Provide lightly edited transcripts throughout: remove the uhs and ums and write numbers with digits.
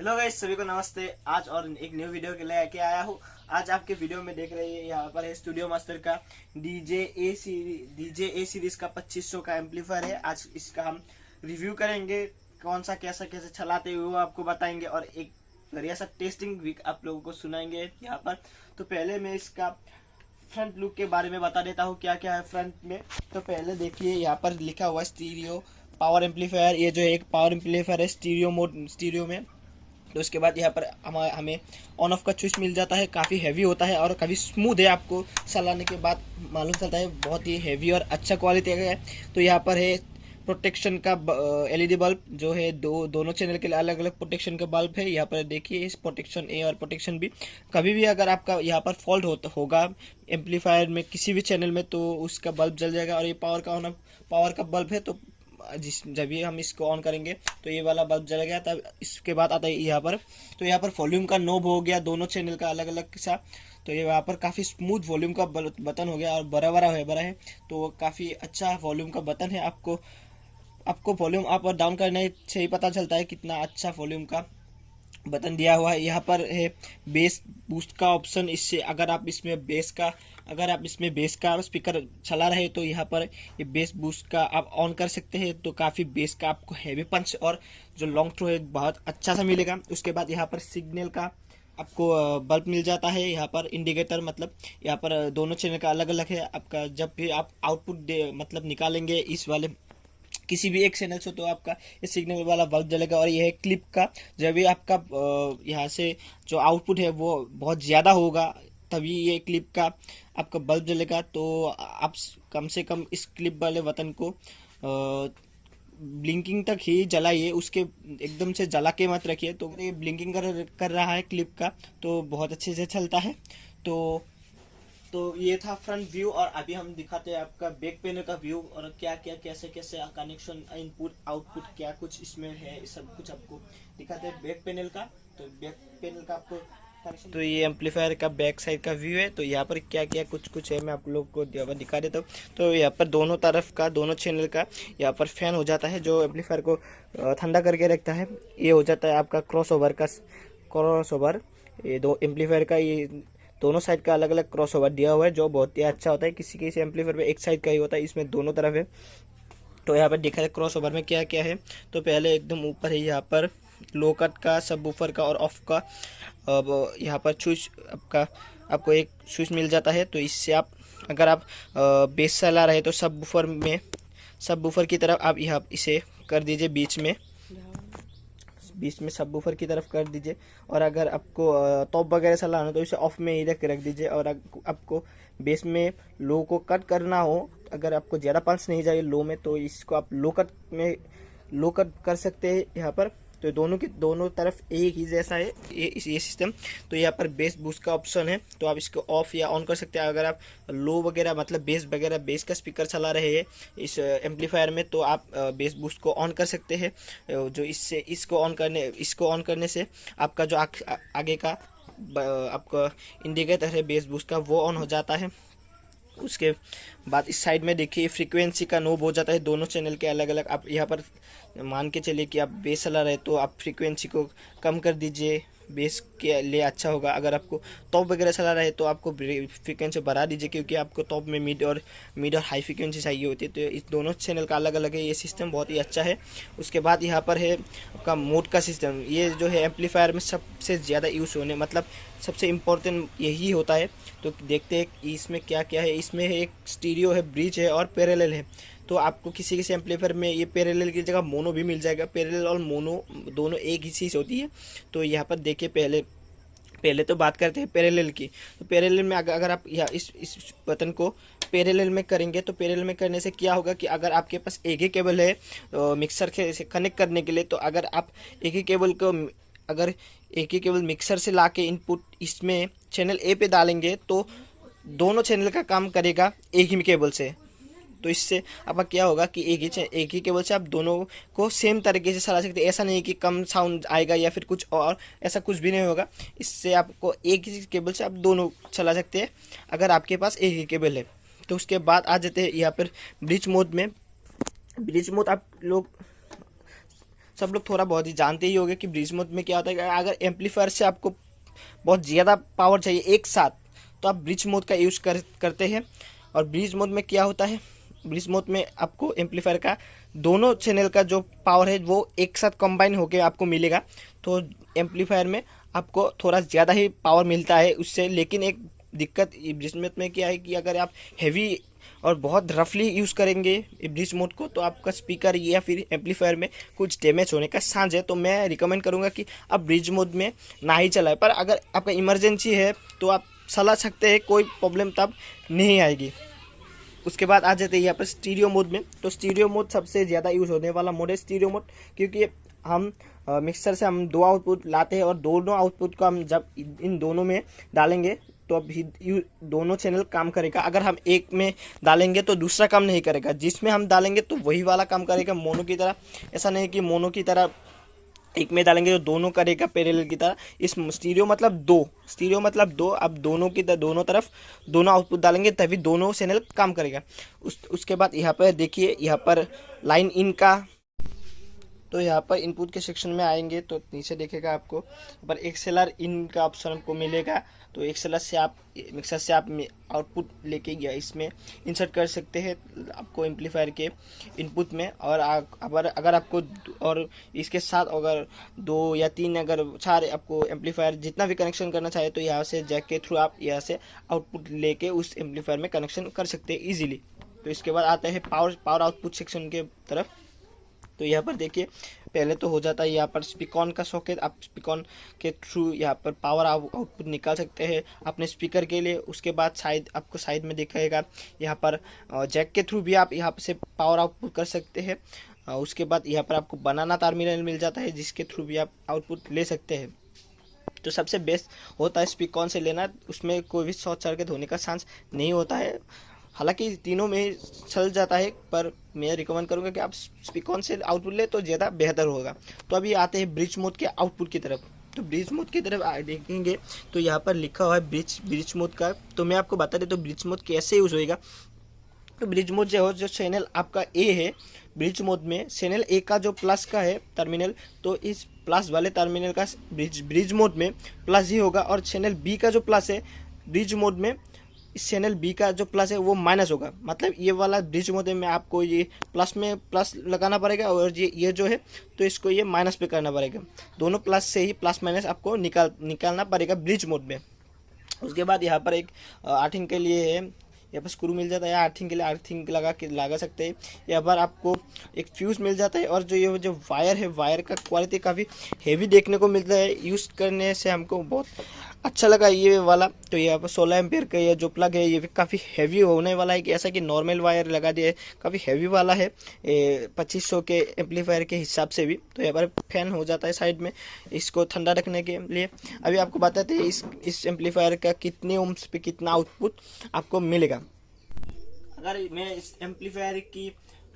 Hello guys, सभी को नमस्ते। आज और एक न्यू वीडियो के लिए आके आया हूँ। आज आपके वीडियो में देख रहे हैं, यहाँ पर है स्टूडियो मास्टर का डीजे ए सीरीज का 2500 का एम्पलीफायर है। आज इसका हम रिव्यू करेंगे, कौन सा कैसे चलाते हुए वो आपको बताएंगे और एक बढ़िया सा टेस्टिंग भी आप लोगों को सुनाएंगे यहाँ पर। तो पहले मैं इसका फ्रंट लुक के बारे में बता देता हूँ क्या क्या है फ्रंट में। तो पहले देखिए, यहाँ पर लिखा हुआ स्टीरियो पावर एम्पलीफायर। ये जो है एक पावर एम्पलीफायर है स्टीरियो में। तो उसके बाद यहाँ पर हमें ऑन ऑफ का स्विच मिल जाता है। काफ़ी हैवी होता है और काफ़ी स्मूथ है, आपको चलाने के बाद मालूम चलता है बहुत ही हैवी और अच्छा क्वालिटी का है। तो यहाँ पर है प्रोटेक्शन का एलईडी बल्ब, जो है दोनों चैनल के लिए अलग अलग प्रोटेक्शन का बल्ब है। यहाँ पर देखिए, इस प्रोटेक्शन ए और प्रोटेक्शन बी। कभी भी अगर आपका यहाँ पर फॉल्ट होगा एम्पलीफायर में किसी भी चैनल में, तो उसका बल्ब जल जाएगा। और ये पावर का बल्ब है, तो जब ये हम इसको ऑन करेंगे तो ये वाला बल्ब जल गया। तब इसके बाद आता है यहाँ पर, तो यहाँ पर वॉल्यूम का नॉब हो गया, दोनों चैनल का अलग अलग सा। तो ये यहाँ पर काफ़ी स्मूथ वॉल्यूम का बटन हो गया और बड़ा है। तो काफ़ी अच्छा वॉल्यूम का बटन है। आपको वॉल्यूम अप और डाउन करने से ही पता चलता है कितना अच्छा वॉल्यूम का बटन दिया हुआ है। यहाँ पर है बेस बूस्ट का ऑप्शन। इससे अगर आप इसमें बेस का स्पीकर चला रहे तो यहाँ पर ये बेस बूस्ट का आप ऑन कर सकते हैं। तो काफ़ी बेस का आपको हैवी पंच और जो लॉन्ग थ्रो है बहुत अच्छा सा मिलेगा। उसके बाद यहाँ पर सिग्नल का आपको बल्ब मिल जाता है। यहाँ पर इंडिकेटर, मतलब यहाँ पर दोनों चैनल का अलग अलग है। आपका जब भी आप आउटपुट मतलब निकालेंगे इस वाले किसी भी एक चैनल से, तो आपका ये सिग्नल वाला बल्ब जलेगा। और ये है क्लिप का, जब भी आपका यहाँ से जो आउटपुट है वो बहुत ज़्यादा होगा तभी ये क्लिप का आपका बल्ब जलेगा। तो आप कम से कम इस क्लिप वाले बटन को ब्लिंकिंग तक ही जलाइए, उसके एकदम से जला के मत रखिए। तो ये ब्लिंकिंग कर रहा है क्लिप का, तो बहुत अच्छे से चलता है। तो ये था फ्रंट व्यू, और अभी हम दिखाते हैं आपका बैक पैनल का व्यू और क्या क्या कैसे कनेक्शन, इनपुट आउटपुट क्या कुछ इसमें है, सब कुछ आपको दिखाते हैं बैक पैनल का। तो बैक पैनल का आपको कनेक्शन, तो ये एम्पलीफायर का बैक साइड का व्यू है। तो यहाँ पर क्या क्या कुछ है मैं आप लोग को दिखा देता हूँ। तो यहाँ पर दोनों तरफ का, दोनों चैनल का यहाँ पर फैन हो जाता है, जो एम्पलीफायर को ठंडा करके रखता है। ये हो जाता है आपका क्रॉस ओवर। ये दो एम्पलीफायर का ये दोनों साइड का अलग अलग क्रॉस ओवर दिया हुआ है, जो बहुत ही अच्छा होता है। किसी किसी एम्पलीफायर में एक साइड का ही होता है, इसमें दोनों तरफ है। तो यहाँ पर देखा है क्रॉस ओवर में क्या क्या है। तो पहले एकदम ऊपर है यहाँ पर लो कट का, सबवूफर का और ऑफ का। अब यहाँ पर स्विच आपको एक स्विच मिल जाता है। तो इससे आप अगर आप बेस चला रहे तो सबवूफर की तरफ आप यहाँ इसे कर दीजिए, बीच में सबवूफर की तरफ कर दीजिए। और अगर आपको टॉप वगैरह चलाना हो तो इसे ऑफ में ही रख दीजिए। और आपको बेस में लो को कट करना हो, अगर आपको ज़्यादा पंच नहीं चाहिए लो में, तो इसको आप लो कट कर सकते हैं यहाँ पर। तो दोनों तरफ एक ही जैसा है ये सिस्टम। तो यहाँ पर बेस बूस्ट का ऑप्शन है, तो आप इसको ऑफ या ऑन कर सकते हैं। अगर आप लो वगैरह मतलब बेस का स्पीकर चला रहे हैं इस एम्पलीफायर में, तो आप बेस बूस्ट को ऑन कर सकते हैं। जो इसको ऑन करने से आपका जो आगे का आपका इंडिकेटर है बेस बूस्ट का, वो ऑन हो जाता है। उसके बाद इस साइड में देखिए फ्रीक्वेंसी का नोब हो जाता है, दोनों चैनल के अलग अलग। आप यहाँ पर मान के चलिए कि आप बेस चला रहे तो आप फ्रीक्वेंसी को कम कर दीजिए, बेस के लिए अच्छा होगा। अगर आपको टॉप वगैरह चला रहे तो आपको फ्रीक्वेंसी बढ़ा दीजिए, क्योंकि आपको टॉप में मिड और हाई फ्रीक्वेंसी चाहिए होती है। तो इस दोनों चैनल का अलग अलग है, ये सिस्टम बहुत ही अच्छा है। उसके बाद यहाँ पर है आपका मोड का सिस्टम। ये जो है एम्पलीफायर में सबसे ज़्यादा यूज़ होने, मतलब सबसे इम्पोर्टेंट यही होता है। तो देखते हैं इसमें क्या क्या है। इसमें एक स्टीरियो है, ब्रिज है और पैरेलल है। तो आपको किसी एम्पलीफायर में ये पैरेलल की जगह मोनो भी मिल जाएगा। पैरेलल और मोनो दोनों एक ही चीज़ होती है। तो यहाँ पर देखिए, पहले तो बात करते हैं पैरेलल की। तो पैरेलल में अगर आप यहाँ इस बटन को पैरेलल में करेंगे, तो पैरेलल में करने से क्या होगा कि अगर आपके पास एक ही केबल है मिक्सर से कनेक्ट करने के लिए, तो अगर आप एक ही केबल मिक्सर से ला के इनपुट इसमें चैनल ए पे डालेंगे, तो दोनों चैनल का काम करेगा एक ही केबल से। तो इससे आपका क्या होगा कि एक ही केबल से आप दोनों को सेम तरीके से चला सकते हैं। ऐसा नहीं कि कम साउंड आएगा या फिर कुछ और, ऐसा कुछ भी नहीं होगा। इससे आपको एक ही केबल से आप दोनों चला सकते हैं अगर आपके पास एक ही केबल है। तो उसके बाद आ जाते हैं यहाँ पर ब्रिज मोड में। ब्रिज मोड आप लोग सब लोग थोड़ा बहुत ही जानते ही होंगे कि ब्रिज मोड में क्या होता है। अगर एम्पलीफायर से आपको बहुत ज़्यादा पावर चाहिए एक साथ, तो आप ब्रिज मोड का यूज़ करते हैं। और ब्रिज मोड में क्या होता है, ब्रिज मोड में आपको एम्पलीफायर का दोनों चैनल का जो पावर है वो एक साथ कंबाइन होकर आपको मिलेगा। तो एम्पलीफायर में आपको थोड़ा ज़्यादा ही पावर मिलता है उससे। लेकिन एक दिक्कत ब्रिज मोड में क्या है कि अगर आप हैवी और बहुत रफली यूज़ करेंगे ब्रिज मोड को, तो आपका स्पीकर या फिर एम्पलीफायर में कुछ डैमेज होने का चांस है। तो मैं रिकमेंड करूँगा कि आप ब्रिज मोड में ना ही चलाएं। पर अगर आपका इमरजेंसी है तो आप चला सकते हैं, कोई प्रॉब्लम तब नहीं आएगी। उसके बाद आ जाते हैं यहाँ पर स्टीरियो मोड में। तो स्टीरियो मोड सबसे ज़्यादा यूज़ होने वाला मोड है स्टीरियो मोड, क्योंकि हम मिक्सर से हम दो आउटपुट लाते हैं और दोनों आउटपुट को हम जब इन दोनों में डालेंगे तो अभी दोनों चैनल काम करेगा। अगर हम एक में डालेंगे तो दूसरा काम नहीं करेगा, जिसमें हम डालेंगे तो वही वाला काम करेगा मोनो की तरह। ऐसा नहीं कि मोनो की तरह एक में डालेंगे तो दोनों करेगा पैरेलल की तरह। इस स्टीरियो मतलब दो, अब दोनों तरफ दोनों आउटपुट डालेंगे तभी दोनों चैनल काम करेगा। उसके बाद यहाँ पर देखिए, यहाँ पर लाइन इन का, तो यहाँ पर इनपुट के सेक्शन में आएंगे तो नीचे देखेगा आपको यहाँ पर एक्सएलआर इन का ऑप्शन आपको मिलेगा। तो एक्सएलआर से आप मिक्सर से आप आउटपुट लेके या इसमें इंसर्ट कर सकते हैं आपको एम्पलीफायर के इनपुट में। और अगर आपको और इसके साथ अगर 2 या 3 अगर 4 आपको एम्पलीफायर जितना भी कनेक्शन करना चाहे तो यहाँ से जैक के थ्रू आप यहाँ से आउटपुट लेके उस एम्पलीफायर में कनेक्शन कर सकते हैं ईजिली। तो इसके बाद आता है पावर आउटपुट सेक्शन के तरफ। तो यहाँ पर देखिए पहले तो हो जाता है यहाँ पर स्पीकॉन का सॉकेट, आप स्पीकॉन के थ्रू यहाँ पर पावर आउटपुट निकाल सकते हैं अपने स्पीकर के लिए। उसके बाद आपको साइड में दिखाएगा यहाँ पर जैक के थ्रू भी आप यहाँ से पावर आउटपुट कर सकते हैं। उसके बाद यहाँ पर आपको बनाना टर्मिनल मिल जाता है जिसके थ्रू भी आप आउटपुट ले सकते हैं। तो सबसे बेस्ट होता है स्पीकॉन से लेना, उसमें कोई भी शॉर्ट सर्किट होने का चांस नहीं होता है। हालांकि तीनों में चल जाता है, पर मैं रिकमेंड करूंगा कि आप स्पीकॉन से आउटपुट ले तो ज़्यादा बेहतर होगा। तो अभी आते हैं ब्रिज मोड के आउटपुट की तरफ। तो ब्रिज मोड की तरफ देखेंगे तो यहाँ पर लिखा हुआ है ब्रिज मोड का। तो मैं आपको बता दें तो ब्रिज मोड कैसे यूज़ होएगा। तो ब्रिज मोड जो चैनल आपका ए है, ब्रिज मोड में चैनल ए का जो प्लस का है टर्मिनल, तो इस प्लस वाले टर्मिनल का ब्रिज मोड में प्लस ही होगा। और चैनल बी का जो प्लस है ब्रिज मोड में, इस चैनल बी का जो प्लस है वो माइनस होगा। मतलब ये वाला ब्रिज मोड में आपको ये प्लस में प्लस लगाना पड़ेगा और ये जो है तो इसको ये माइनस पे करना पड़ेगा। दोनों प्लस से ही प्लस माइनस आपको निकालना पड़ेगा ब्रिज मोड में। उसके बाद यहाँ पर एक अर्थिंग के लिए है, यहाँ पर स्क्रू मिल जाता है, अर्थिंग के लिए अर्थिंग लगा सकते हैं। यहाँ पर आपको एक फ्यूज़ मिल जाता है। और जो वायर है, वायर का क्वालिटी काफ़ी हेवी देखने को मिलता है, यूज़ करने से हमको बहुत अच्छा लगा ये वाला। तो यहाँ पर 16 एम्पियर का ये जो प्लग है ये भी काफ़ी हैवी होने वाला है, कि ऐसा कि नॉर्मल वायर लगा दिया है, काफ़ी हैवी वाला है 2500 के एम्पलीफायर के हिसाब से भी। तो यहाँ पर फैन हो जाता है साइड में इसको ठंडा रखने के लिए। अभी आपको बताते हैं इस एम्पलीफायर का कितने ओम्स पे कितना आउटपुट आपको मिलेगा। अगर मैं इस एम्पलीफायर की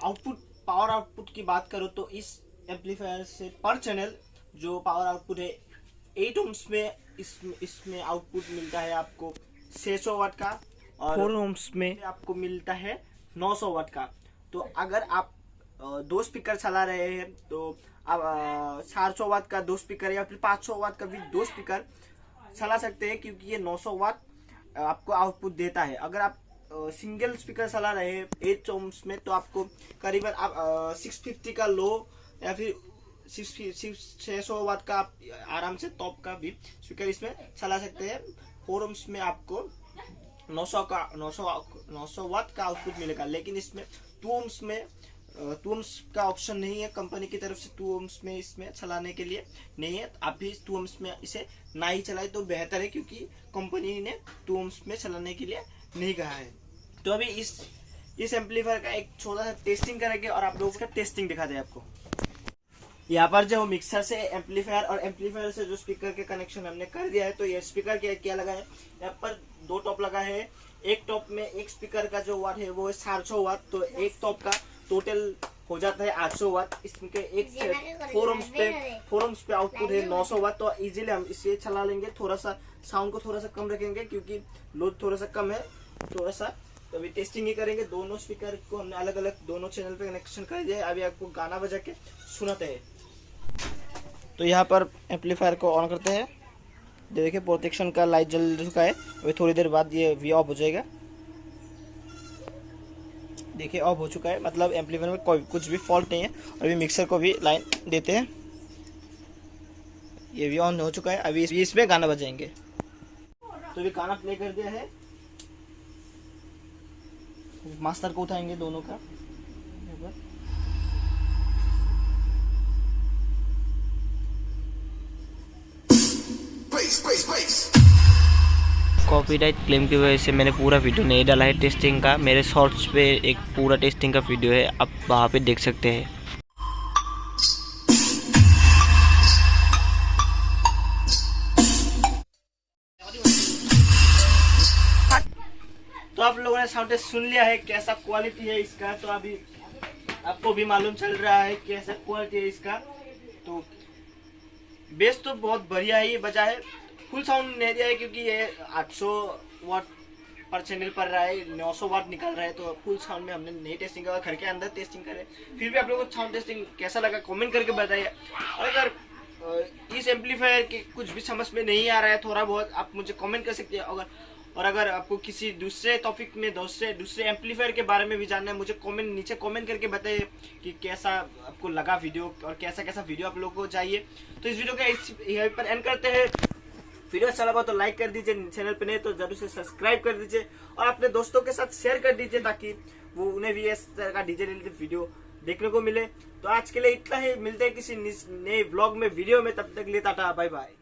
पावर आउटपुट की बात करूँ तो इस एम्पलीफायर से पर चैनल जो पावर आउटपुट है 8 ओम्स में इसमें आउटपुट मिलता है आपको 600 वाट का, और 4 ओम्स में आपको मिलता है 900 वाट का। तो अगर आप 2 स्पीकर चला रहे हैं तो आप 400 वाट का 2 स्पीकर या फिर 500 वाट का भी 2 स्पीकर चला सकते हैं, क्योंकि ये 900 वाट आपको आउटपुट देता है। अगर आप सिंगल स्पीकर चला रहे हैं 8 ओम्स में तो आपको करीबन आप 650 का लो या फिर 600 वाट का आप आराम से टॉप का भी स्पीकर इसमें चला सकते हैं। 4 ओम्स में आपको 900 वाट का आउटपुट मिलेगा। लेकिन इसमें 2 ओम्स का ऑप्शन नहीं है कंपनी की तरफ से। 2 ओम्स में इसमें चलाने के लिए नहीं है। आप भी 2 ओम्स में इसे ना ही चलाए तो बेहतर है, क्योंकि कंपनी ने 2 ओम्स में चलाने के लिए नहीं कहा है। तो अभी इस एम्पलीफायर का एक छोटा सा टेस्टिंग करेंगे और आप लोगों का टेस्टिंग दिखाते हैं आपको। यहाँ पर जो मिक्सर से एम्पलीफायर और एम्पलीफायर से जो स्पीकर के कनेक्शन हमने कर दिया है, तो ये स्पीकर क्या लगा है, यहाँ पर 2 टॉप लगा है। एक टॉप में एक स्पीकर का जो वाट है वो है 400 वाट, तो एक टॉप का टोटल हो जाता है 800 वाट। इसमें एक 4 ओम्स पे आउटपुट है 900 वाट। तो इजीली हम इसे चला लेंगे। थोड़ा सा साउंड को थोड़ा सा कम रखेंगे क्योंकि लोड थोड़ा सा कम है, थोड़ा सा। तो अभी टेस्टिंग ही करेंगे। दोनों स्पीकर को हमने अलग अलग दोनों चैनल पे कनेक्शन कर दिया है। अभी आपको गाना बजा के सुनाते हैं। तो यहाँ पर एम्पलीफायर को ऑन करते हैं। देखिए प्रोटेक्शन का लाइट जल चुका है, अभी थोड़ी देर बाद ये भी ऑफ हो जाएगा। देखिए ऑफ हो चुका है, मतलब एम्पलीफायर में कोई कुछ भी फॉल्ट नहीं है। और अभी मिक्सर को भी लाइन देते हैं, ये भी ऑन हो चुका है। अभी इसमें गाना बजाएंगे। तो अभी गाना प्ले कर दिया है, मास्टर को उठाएंगे दोनों का। कॉपीराइट क्लेम की वजह से मैंने पूरा वीडियो नहीं डाला है टेस्टिंग का। मेरे शॉर्ट्स पे एक पूरा टेस्टिंग का वीडियो है, आप वहाँ पे देख सकते हैं। तो आप लोगों ने साउंड टेस्ट सुन लिया है, कैसा क्वालिटी है इसका। तो अभी आपको भी मालूम चल रहा है कैसा क्वालिटी है इसका। तो बेस तो बहुत बढ़िया ही बजा है। फुल साउंड नहीं दिया है क्योंकि ये 800 वाट पर चैनल पर रहा है, 900 वाट निकल रहा है। तो फुल साउंड में हमने नहीं टेस्टिंग करा, घर के अंदर टेस्टिंग करे। फिर भी आप लोगों को साउंड टेस्टिंग कैसा लगा कमेंट करके बताइए। और अगर इस एम्पलीफायर के कुछ भी समझ में नहीं आ रहा है थोड़ा बहुत, आप मुझे कमेंट कर सकते हैं। और अगर आपको किसी दूसरे टॉपिक में दूसरे एम्पलीफायर के बारे में भी जानना है, मुझे नीचे कमेंट करके बताइए कि कैसा आपको लगा वीडियो और कैसा कैसा वीडियो आप लोगों को चाहिए। तो इस वीडियो का यहीं पर एंड करते हैं। वीडियो अच्छा लगा तो लाइक कर दीजिए, चैनल पे नहीं तो जरूर से सब्सक्राइब कर दीजिए और अपने दोस्तों के साथ शेयर कर दीजिए ताकि वो उन्हें भी इस तरह का डीजे रिलेटेड वीडियो देखने को मिले। तो आज के लिए इतना ही, मिलते हैं किसी नए व्लॉग में वीडियो में, तब तक लिए टाटा बाय बाय।